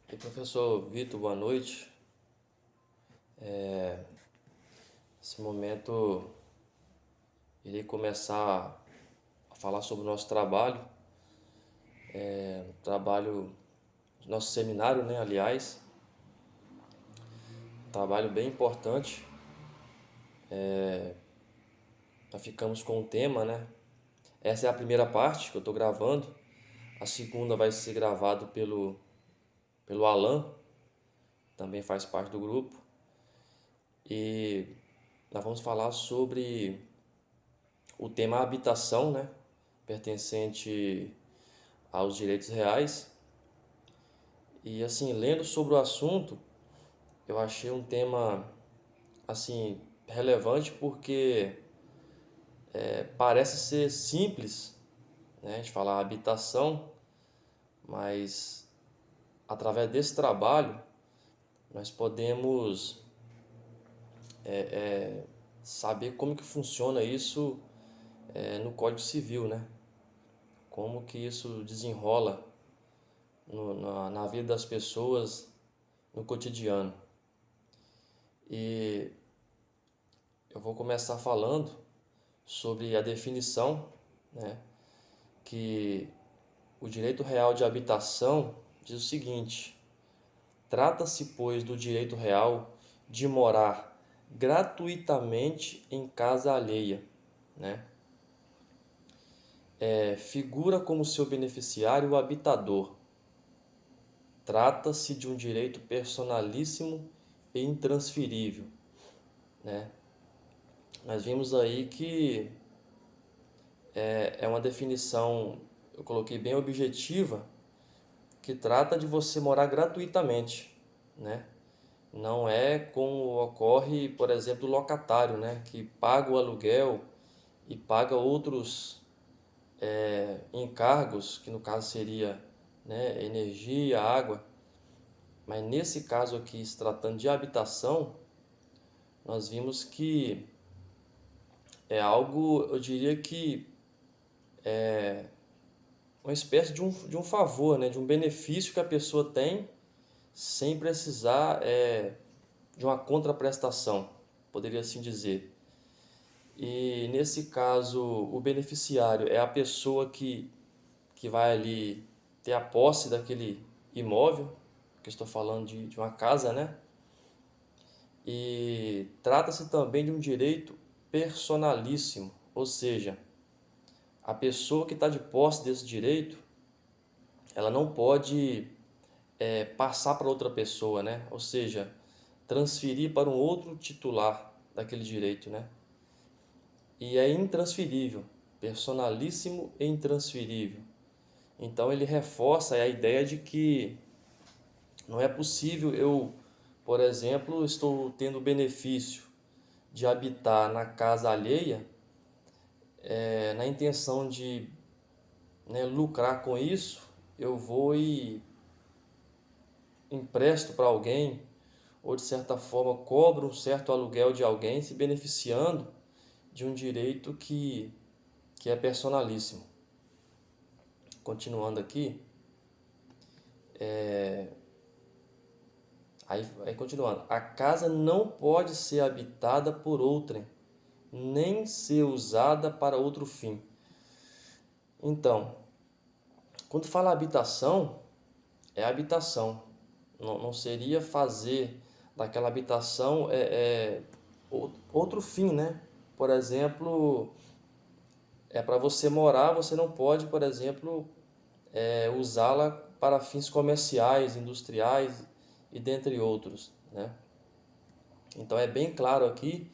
E professor Vitor, boa noite. Nesse momento irei começar a falar sobre o nosso trabalho, nosso seminário, né? Aliás, um trabalho bem importante. Nós ficamos com o tema, né? Essa é a primeira parte que eu estou gravando. A segunda vai ser gravado pelo Alan, também faz parte do grupo. E nós vamos falar sobre o tema habitação, né? Pertencente aos direitos reais. E assim, lendo sobre o assunto, eu achei um tema assim relevante porque parece ser simples, né, de falar habitação, mas através desse trabalho nós podemos saber como que funciona isso no Código Civil, né? Como que isso desenrola na vida das pessoas no cotidiano. E eu vou começar falando sobre a definição, né, que o direito real de habitação diz o seguinte: trata-se, pois, do direito real de morar gratuitamente em casa alheia, né? Figura como seu beneficiário o habitador. Trata-se de um direito personalíssimo e intransferível, né? Nós vimos aí que é uma definição, eu coloquei bem objetiva, que trata de você morar gratuitamente, né? Não é como ocorre, por exemplo, o locatário, né? Que paga o aluguel e paga outros encargos, que no caso seria, né, energia, água. Mas nesse caso aqui, se tratando de habitação, nós vimos que é algo, eu diria que uma espécie de um favor, né? De um benefício que a pessoa tem sem precisar de uma contraprestação, poderia assim dizer. E nesse caso, o beneficiário é a pessoa que vai ali ter a posse daquele imóvel, que eu estou falando de uma casa, né? E trata-se também de um direito personalíssimo, ou seja, a pessoa que está de posse desse direito, ela não pode passar para outra pessoa, né? Ou seja, transferir para um outro titular daquele direito, né? E é intransferível, personalíssimo e intransferível. Então ele reforça a ideia de que não é possível eu, por exemplo, estou tendo o benefício de habitar na casa alheia, na intenção de, né, lucrar com isso, eu vou e empresto para alguém, ou de certa forma cobro um certo aluguel de alguém, se beneficiando de um direito que é personalíssimo. Continuando aqui, aí continuando, a casa não pode ser habitada por outrem, nem ser usada para outro fim. Então, quando fala habitação, é habitação. Não seria fazer daquela habitação outro fim, né? Por exemplo, é para você morar, você não pode, por exemplo, usá-la para fins comerciais, industriais e dentre outros, né? Então é bem claro aqui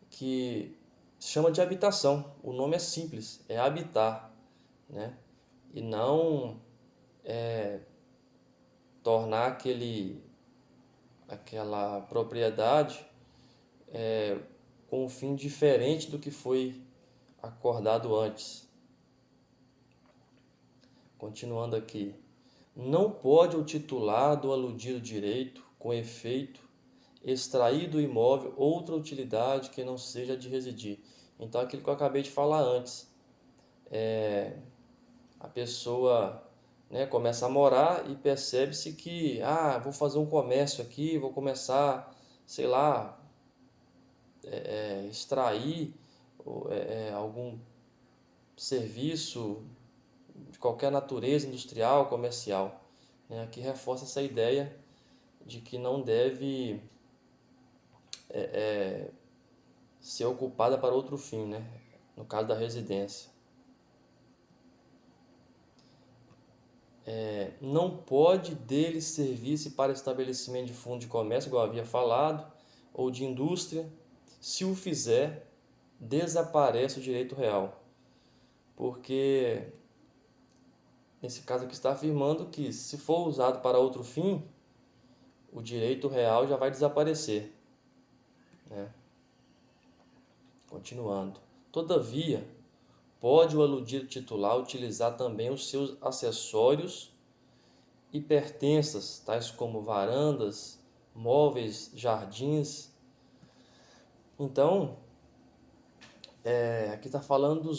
que se chama de habitação. O nome é simples, é habitar, né? E não tornar aquela propriedade com um fim diferente do que foi acordado antes. Continuando aqui. Não pode o titular do aludido direito, com efeito, extrair do imóvel outra utilidade que não seja de residir. Então, aquilo que eu acabei de falar antes. A pessoa né? Começa a morar e percebe-se que, vou fazer um comércio aqui, vou começar, sei lá, extrair algum serviço de qualquer natureza, industrial, comercial, né? Aqui reforça essa ideia de que não deve ser ocupada para outro fim, né? No caso da residência. Não pode dele servir-se para estabelecimento de fundo de comércio, igual eu havia falado, ou de indústria. Se o fizer, desaparece o direito real. Porque, nesse caso aqui, está afirmando que, se for usado para outro fim, o direito real já vai desaparecer, né? Continuando. Todavia, pode o aludido titular utilizar também os seus acessórios e pertenças, tais como varandas, móveis, jardins. Então, aqui está falando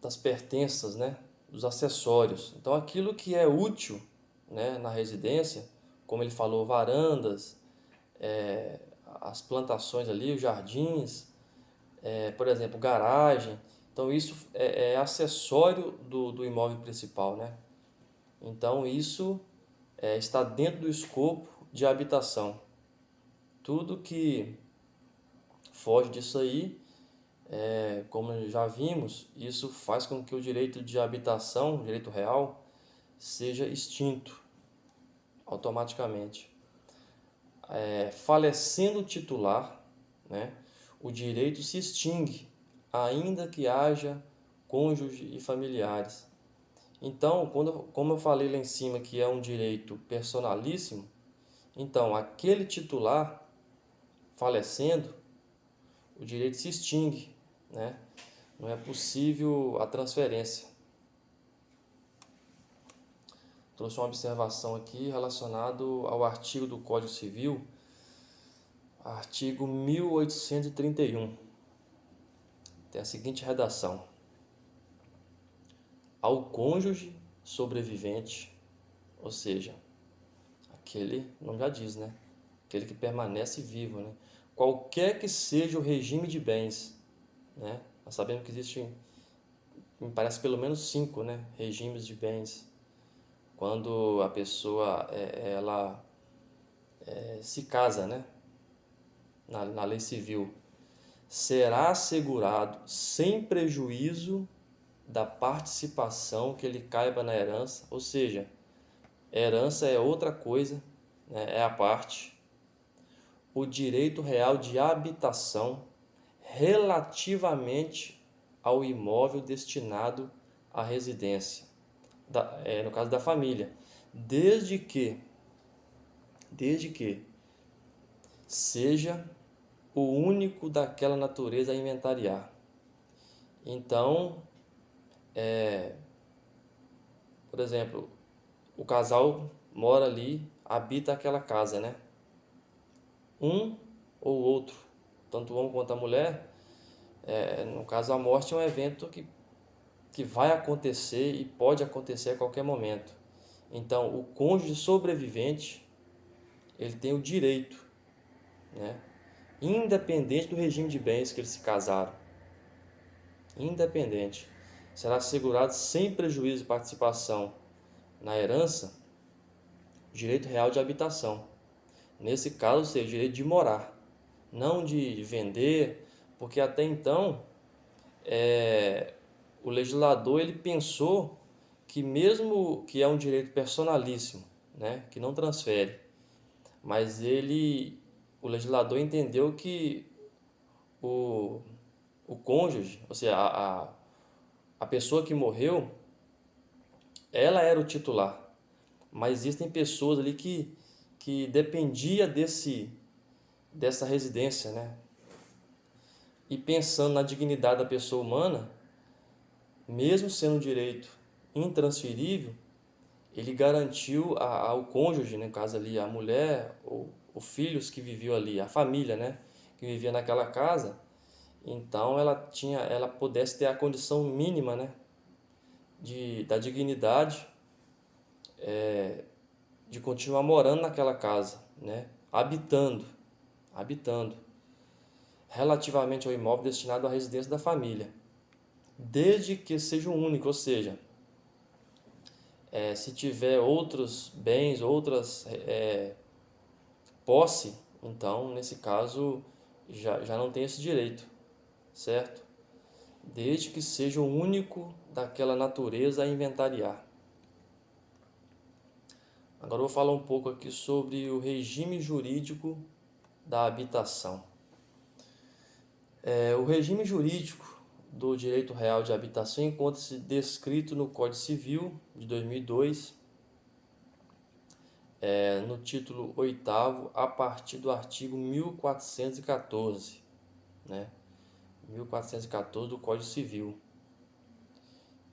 das pertenças, né? Dos acessórios. Então, aquilo que é útil, né, na residência, como ele falou, varandas, as plantações ali, os jardins, por exemplo, garagem. Então, isso é acessório do imóvel principal, né? Então, isso está dentro do escopo de habitação. Tudo que foge disso aí, como já vimos, isso faz com que o direito de habitação, o direito real, seja extinto automaticamente. Falecendo o titular, né, o direito se extingue, ainda que haja cônjuge e familiares. Então, como eu falei lá em cima que é um direito personalíssimo, então aquele titular falecendo, o direito se extingue, né? Não é possível a transferência. Trouxe uma observação aqui relacionado ao artigo do Código Civil, artigo 1831. Tem a seguinte redação: ao cônjuge sobrevivente, ou seja, aquele, não já diz, né? Aquele que permanece vivo, né? Qualquer que seja o regime de bens, né? Nós sabemos que existem, me parece, pelo menos 5, né, regimes de bens. Quando a pessoa ela se casa, né, na lei civil, será assegurado sem prejuízo da participação que lhe caiba na herança, ou seja, herança é outra coisa, né, é a parte, o direito real de habitação relativamente ao imóvel destinado à residência, no caso da família, desde que seja o único daquela natureza a inventariar. Então, por exemplo, o casal mora ali, habita aquela casa, né? Um ou outro, tanto o homem quanto a mulher, no caso a morte é um evento que vai acontecer e pode acontecer a qualquer momento. Então, o cônjuge sobrevivente, ele tem o direito, né, independente do regime de bens que eles se casaram, independente, será assegurado sem prejuízo de participação na herança, o direito real de habitação. Nesse caso, seja o direito de morar, não de vender, porque até então o legislador ele pensou que, mesmo que é um direito personalíssimo, né, que não transfere, mas o legislador entendeu que o cônjuge, ou seja, a pessoa que morreu, ela era o titular, mas existem pessoas ali que dependia dessa residência, né? E pensando na dignidade da pessoa humana, mesmo sendo um direito intransferível, ele garantiu ao cônjuge, no caso ali a mulher ou filhos que viviam ali, a família, né, que vivia naquela casa, então ela pudesse ter a condição mínima, né, da dignidade de continuar morando naquela casa, né? Habitando, relativamente ao imóvel destinado à residência da família, desde que seja o único, ou seja, se tiver outros bens, outras posse, então nesse caso já não tem esse direito, certo? Desde que seja o único daquela natureza a inventariar. Agora eu vou falar um pouco aqui sobre o regime jurídico da habitação. O regime jurídico do direito real de habitação encontra-se descrito no Código Civil de 2002, no título 8º, a partir do artigo 1414, né? 1414 do Código Civil.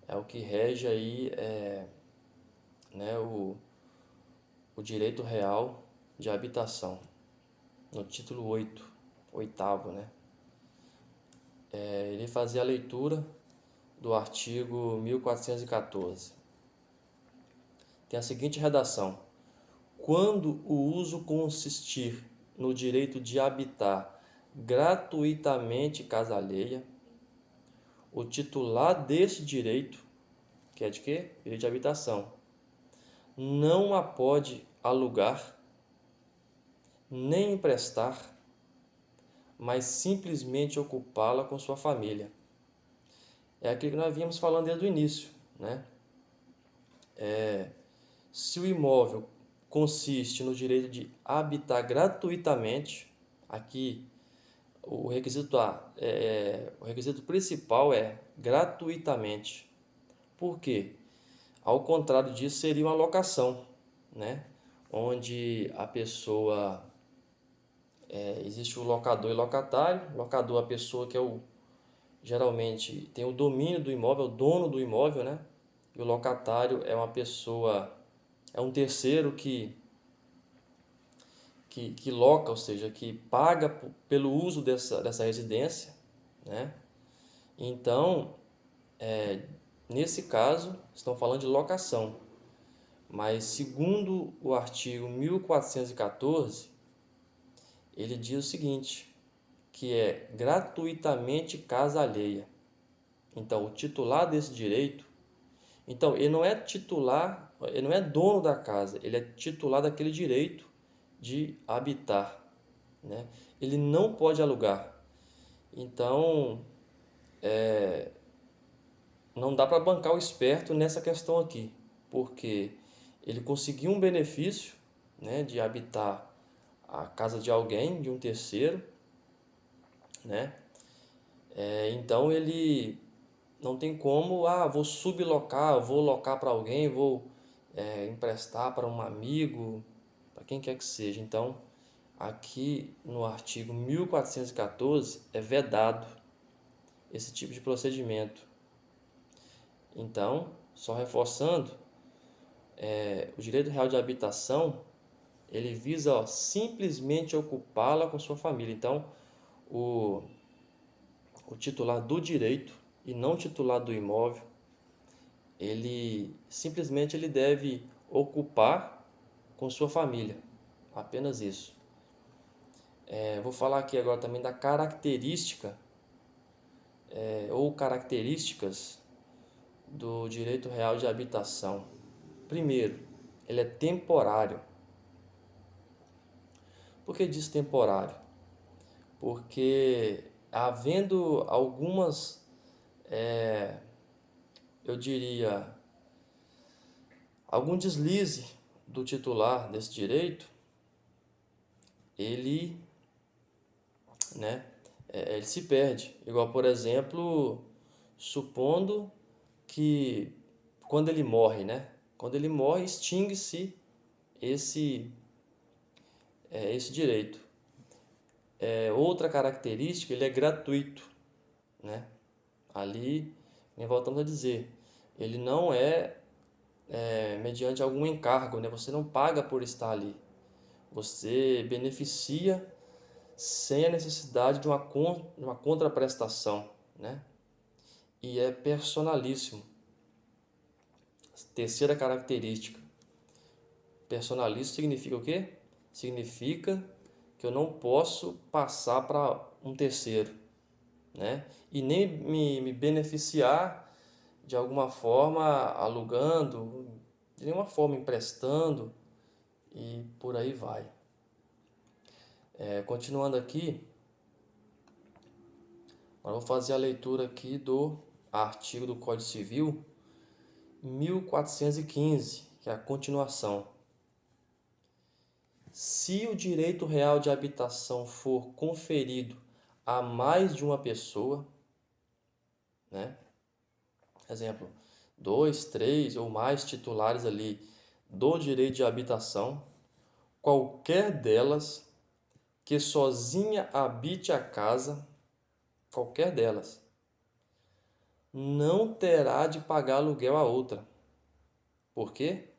É o que rege aí né, o direito real de habitação, no título 8º, né? Ele fazia a leitura do artigo 1414. Tem a seguinte redação: quando o uso consistir no direito de habitar gratuitamente casa alheia, o titular desse direito, que é de quê? Direito de habitação, não a pode alugar, nem emprestar, mas simplesmente ocupá-la com sua família. É aquilo que nós vínhamos falando desde o início, né? Se o imóvel consiste no direito de habitar gratuitamente, aqui o requisito o requisito principal é gratuitamente. Por quê? Ao contrário disso, seria uma locação, né? Onde a pessoa existe o locador e locatário. Locador é a pessoa que geralmente tem o domínio do imóvel, o dono do imóvel, né? E o locatário é uma pessoa, é um terceiro que loca, ou seja, que paga pelo uso dessa residência, né? Então, nesse caso, estão falando de locação. Mas, segundo o artigo 1414, ele diz o seguinte, que é gratuitamente casa alheia. Então, o titular desse direito, então, ele não é titular, ele não é dono da casa, ele é titular daquele direito de habitar, né? Ele não pode alugar. Então, não dá para bancar o esperto nessa questão aqui, porque ele conseguiu um benefício, né, de habitar a casa de alguém, de um terceiro, né? Então ele não tem como, vou sublocar, vou locar para alguém, vou emprestar para um amigo, para quem quer que seja. Então, aqui no artigo 1414 é vedado esse tipo de procedimento. Então, só reforçando, o direito real de habitação, ele visa simplesmente ocupá-la com sua família. Então, o titular do direito e não o titular do imóvel, ele simplesmente deve ocupar com sua família, apenas isso. Vou falar aqui agora também da característica ou características do direito real de habitação. Primeiro, ele é temporário. Por que diz temporário? Porque havendo algumas, eu diria, algum deslize do titular desse direito, ele se perde. Igual, por exemplo, supondo que quando ele morre, né? Quando ele morre, extingue-se esse direito. Outra característica, ele é gratuito, né? Ali, voltamos a dizer, ele não mediante algum encargo, né? Você não paga por estar ali. Você beneficia sem a necessidade de uma contraprestação, né? E é personalíssimo. terceira característica. Personalíssimo significa o quê? Significa que eu não posso passar para um terceiro, né? E nem me beneficiar de alguma forma alugando, de nenhuma forma emprestando e por aí vai. Continuando aqui, eu vou fazer a leitura aqui do artigo do Código Civil 1415, que é a continuação. Se o direito real de habitação for conferido a mais de uma pessoa, né? Exemplo, 2, 3 ou mais titulares ali do direito de habitação, qualquer delas que sozinha habite a casa, qualquer delas, não terá de pagar aluguel a outra. Por quê?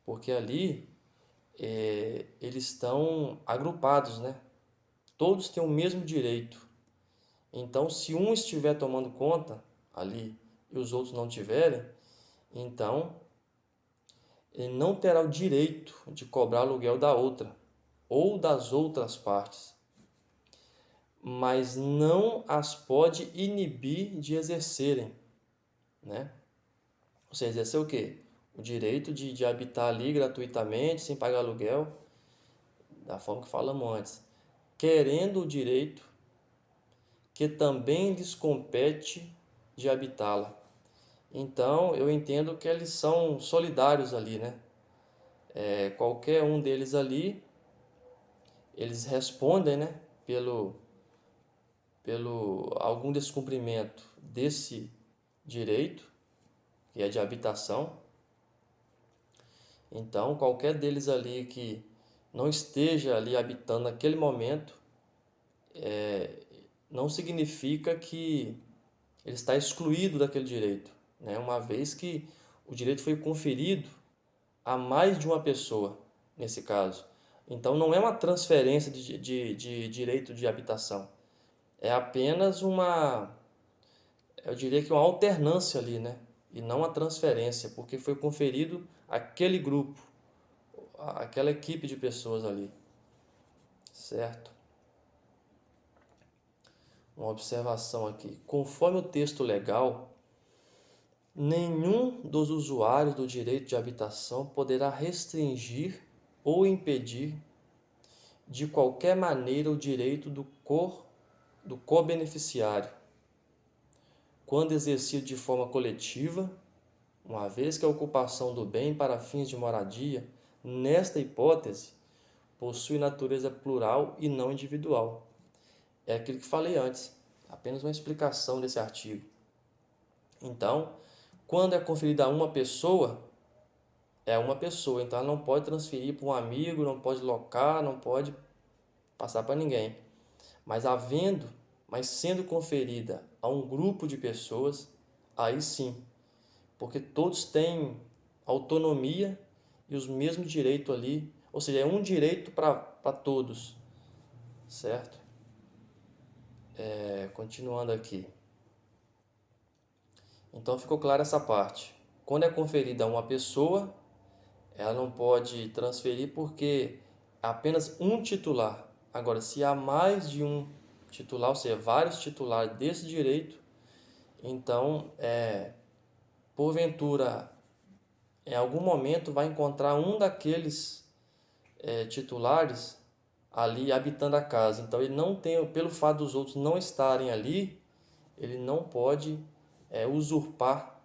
Porque ali eles estão agrupados, né? Todos têm o mesmo direito. Então, se um estiver tomando conta ali e os outros não tiverem, então ele não terá o direito de cobrar aluguel da outra ou das outras partes, mas não as pode inibir de exercerem, né? Ou seja, exercer o quê? O direito de habitar ali gratuitamente, sem pagar aluguel, da forma que falamos antes, querendo o direito que também lhes compete de habitá-la. Então, eu entendo que eles são solidários ali, né? Qualquer um deles ali, eles respondem, né? Pelo algum descumprimento desse direito, que é de habitação. Então, qualquer deles ali que não esteja ali habitando naquele momento, não significa que ele está excluído daquele direito, né? Uma vez que o direito foi conferido a mais de uma pessoa, nesse caso. Então, não é uma transferência de direito de habitação. É apenas eu diria que uma alternância ali, né? E não a transferência, porque foi conferido aquele grupo, aquela equipe de pessoas ali, certo? Uma observação aqui. Conforme o texto legal, nenhum dos usuários do direito de habitação poderá restringir ou impedir de qualquer maneira o direito do co-beneficiário, quando exercido de forma coletiva, uma vez que a ocupação do bem para fins de moradia, nesta hipótese, possui natureza plural e não individual. É aquilo que falei antes, apenas uma explicação desse artigo. Então, quando é conferida a uma pessoa, é uma pessoa, então ela não pode transferir para um amigo, não pode locar, não pode passar para ninguém. Mas sendo conferida a um grupo de pessoas, aí sim, porque todos têm autonomia e os mesmos direitos ali, ou seja, é um direito para todos, certo? Continuando aqui. Então ficou clara essa parte. Quando é conferida a uma pessoa, ela não pode transferir porque é apenas um titular. Agora, se há mais de um titular, ou seja, vários titulares desse direito, então, porventura, em algum momento vai encontrar um daqueles titulares ali habitando a casa. Então, ele não tem, pelo fato dos outros não estarem ali, ele não pode usurpar,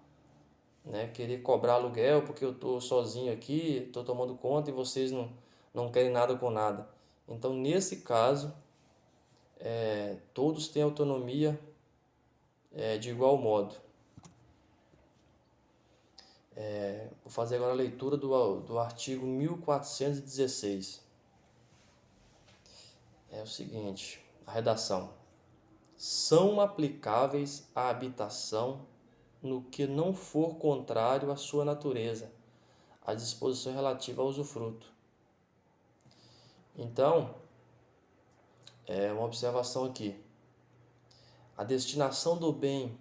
né, querer cobrar aluguel porque eu estou sozinho aqui, estou tomando conta e vocês não querem nada com nada. Então, nesse caso, todos têm autonomia de igual modo. Vou fazer agora a leitura do artigo 1416. É o seguinte, a redação. São aplicáveis à habitação no que não for contrário à sua natureza, a disposição relativa ao usufruto. Então, uma observação aqui. A destinação do bem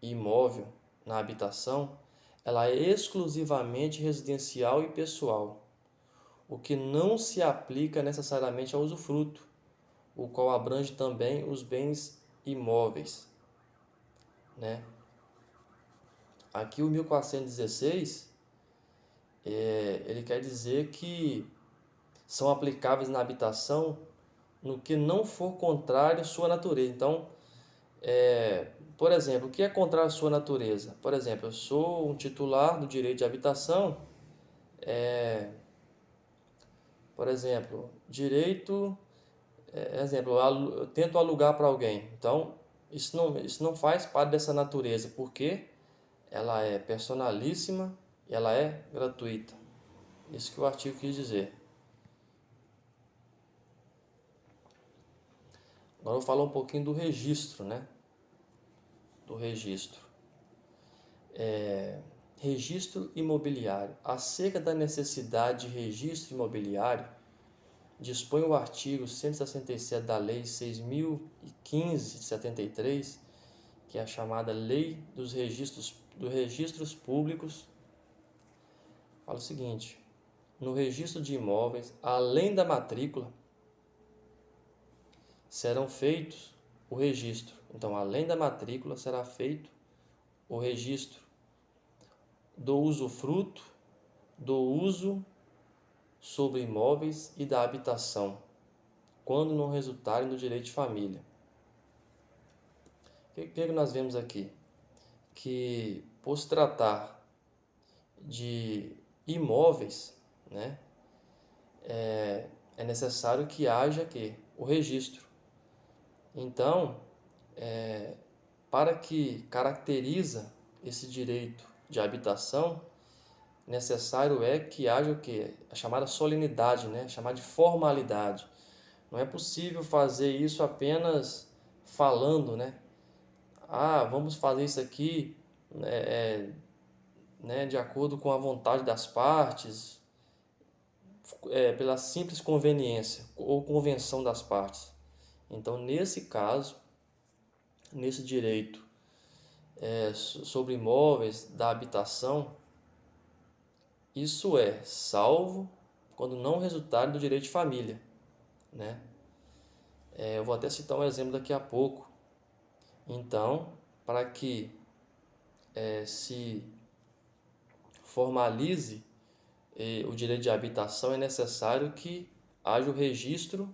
imóvel na habitação ela é exclusivamente residencial e pessoal, o que não se aplica necessariamente ao usufruto, o qual abrange também os bens imóveis, né? Aqui o 1416, ele quer dizer que são aplicáveis na habitação no que não for contrário à sua natureza. Então, por exemplo, o que é contrário à sua natureza? Por exemplo, eu sou um titular do direito de habitação, por exemplo, direito, eu tento alugar para alguém. Então, isso não faz parte dessa natureza, porque ela é personalíssima e ela é gratuita. Isso que o artigo quis dizer. Agora eu vou falar um pouquinho do registro, né? Do registro. Registro imobiliário. Acerca da necessidade de registro imobiliário, dispõe o artigo 167 da Lei 6.015 de 73, que é a chamada Lei dos Registros Públicos. Fala o seguinte: no registro de imóveis, além da matrícula, serão feitos o registro. Então, além da matrícula, será feito o registro do usufruto, do uso sobre imóveis e da habitação, quando não resultarem do direito de família. O que nós vemos aqui? Que, por se tratar de imóveis, né, é necessário que haja o registro. Então, para que caracteriza esse direito de habitação, necessário é que haja a chamada solenidade, né? A chamada de formalidade. Não é possível fazer isso apenas falando, né? Vamos fazer isso aqui, né, de acordo com a vontade das partes, pela simples conveniência ou convenção das partes. Então, nesse caso, nesse direito sobre imóveis da habitação, isso é salvo quando não resultar do direito de família, né? Eu vou até citar um exemplo daqui a pouco. Então, para que se formalize o direito de habitação, é necessário que haja o registro,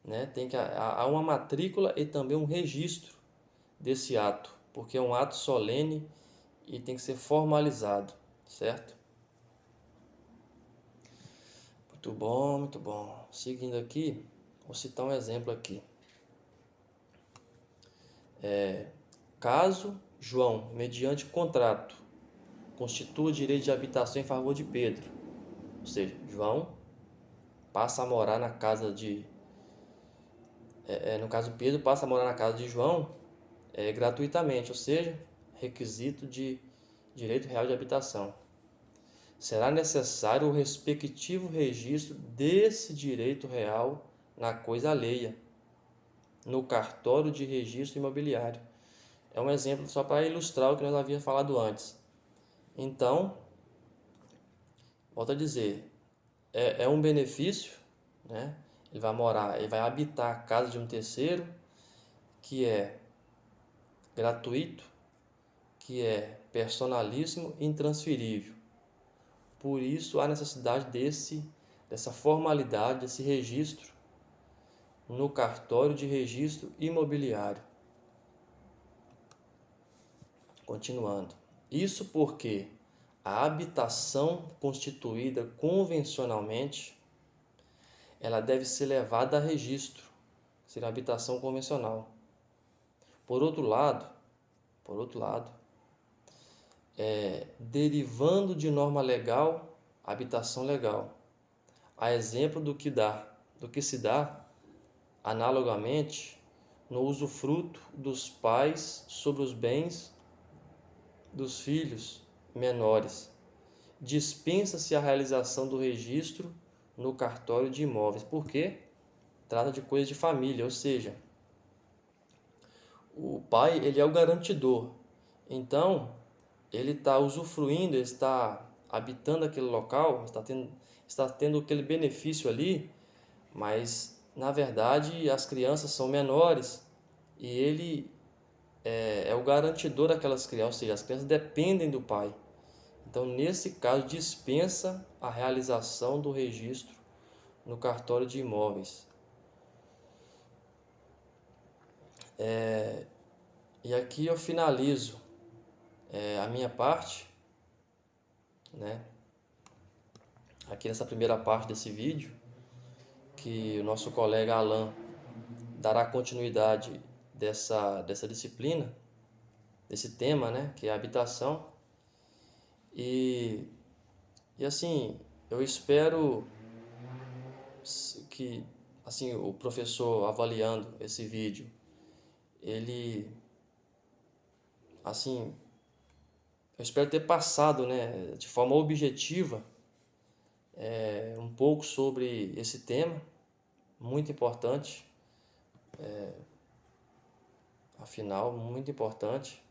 né? Tem que há uma matrícula e também um registro desse ato, porque é um ato solene e tem que ser formalizado, certo? Muito bom, muito bom. Seguindo aqui, vou citar um exemplo aqui. Caso João, mediante contrato, constitua direito de habitação em favor de Pedro, ou seja, João passa a morar na casa de... no caso, Pedro passa a morar na casa de João gratuitamente, ou seja, requisito de direito real de habitação. Será necessário o respectivo registro desse direito real na coisa alheia, no cartório de registro imobiliário. É um exemplo só para ilustrar o que nós havíamos falado antes. Então, volto a dizer, é um benefício, né? Ele vai habitar a casa de um terceiro, que é gratuito, que é personalíssimo e intransferível. Por isso, há necessidade dessa formalidade, desse registro no cartório de registro imobiliário. Continuando. Isso porque a habitação constituída convencionalmente, ela deve ser levada a registro, seria a habitação convencional. Por outro lado, derivando de norma legal, habitação legal. A exemplo do que se dá analogamente no usufruto dos pais sobre os bens dos filhos menores. Dispensa-se a realização do registro no cartório de imóveis, porque trata de coisa de família, ou seja, o pai ele é o garantidor. Então, ele está usufruindo, ele está habitando aquele local, está tendo aquele benefício ali, mas na verdade as crianças são menores e ele é o garantidor daquelas crianças, ou seja, as crianças dependem do pai. Então, nesse caso, dispensa a realização do registro no cartório de imóveis. E aqui eu finalizo a minha parte, né? Aqui nessa primeira parte desse vídeo, que o nosso colega Alan dará continuidade dessa disciplina, desse tema, né? Que é a habitação. E assim, eu espero que assim o professor avaliando esse vídeo, ele assim, eu espero ter passado, né, de forma objetiva, um pouco sobre esse tema, muito importante, afinal, muito importante.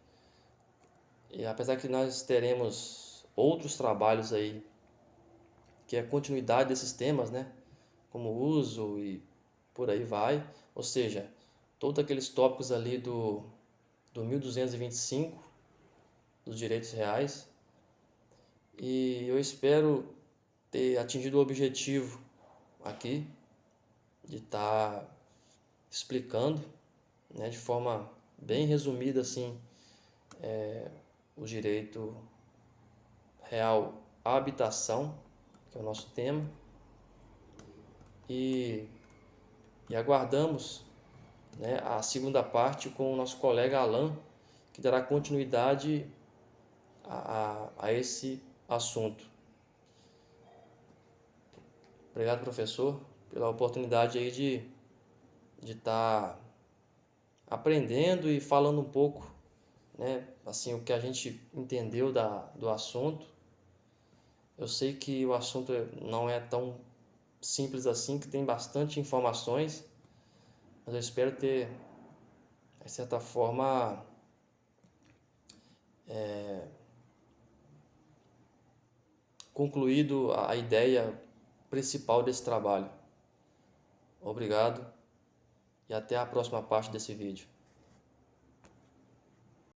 E apesar que nós teremos outros trabalhos aí, que é a continuidade desses temas, né, como uso e por aí vai, ou seja, todos aqueles tópicos ali do 1225 dos direitos reais, e eu espero ter atingido o objetivo aqui de estar explicando, né, de forma bem resumida assim, o direito real à habitação, que é o nosso tema, e, e aguardamos, né, a segunda parte com o nosso colega Alan, que dará continuidade a esse assunto. Obrigado, professor, pela oportunidade aí de estar aprendendo e falando um pouco, né, assim, o que a gente entendeu do assunto. Eu sei que o assunto não é tão simples assim, que tem bastante informações, mas eu espero ter, de certa forma, concluído a ideia principal desse trabalho. Obrigado e até a próxima parte desse vídeo.